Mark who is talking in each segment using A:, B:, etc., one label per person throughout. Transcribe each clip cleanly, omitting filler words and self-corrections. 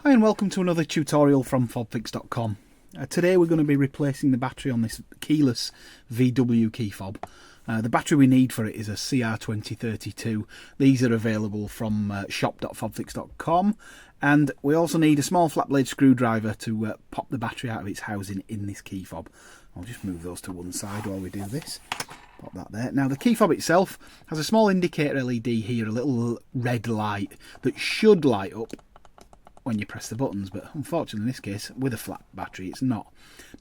A: Hi and welcome to another tutorial from fobfix.com. Today we're going to be replacing the battery on this keyless VW key fob. The battery we need for it is a CR2032. These are available from shop.fobfix.com, and we also need a small flat blade screwdriver to pop the battery out of its housing in this key fob. I'll just move those to one side while we do this. Pop that there. Now the key fob itself has a small indicator LED here, a little red light that should light up when you press the buttons, but unfortunately in this case with a flat battery it's not.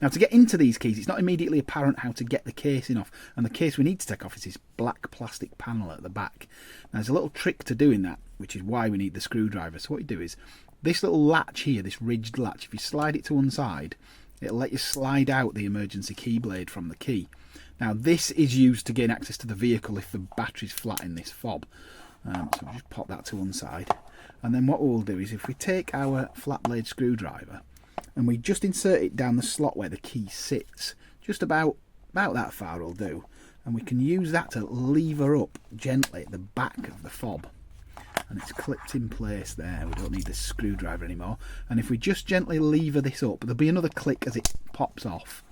A: Now to get into these keys it's not immediately apparent how to get the casing off, and the case we need to take off is this black plastic panel at the back. Now there's a little trick to doing that, which is why we need the screwdriver. So what you do is this little latch here, this ridged latch, if you slide it to one side it'll let you slide out the emergency key blade from the key. Now this is used to gain access to the vehicle if the battery's flat in this fob. So we'll just pop that to one side. And then what we'll do is if we take our flat blade screwdriver and we just insert it down the slot where the key sits, just about that far will do, and we can use that to lever up gently at the back of the fob, and it's clipped in place there. We don't need the screwdriver anymore, and if we just gently lever this up there'll be another click as it pops off,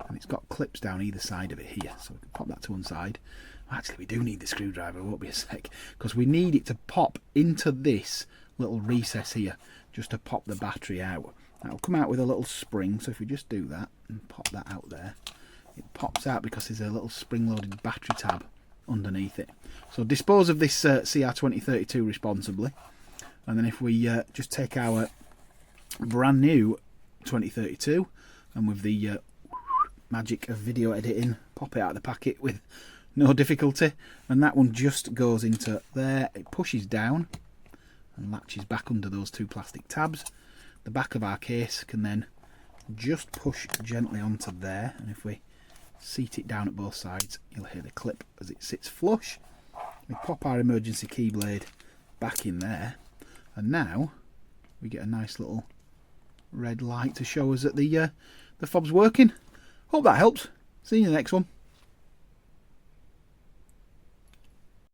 A: and it's got clips down either side of it here, so we can pop that to one side. Actually we do need the screwdriver, it won't be a sec, because we need it to pop into this little recess here just to pop the battery out. That'll come out with a little spring, so if we just do that and pop that out there, it pops out because there's a little spring-loaded battery tab underneath it. So dispose of this CR2032 responsibly, and then if we just take our brand new 2032 and with the magic of video editing pop it out of the packet with no difficulty, and that one just goes into there. It pushes down and latches back under those two plastic tabs. The back of our case can then just push gently onto there, and if we seat it down at both sides you'll hear the clip as it sits flush. We pop our emergency key blade back in there, and now we get a nice little red light to show us that the fob's working. Hope that helps. See you in the next one.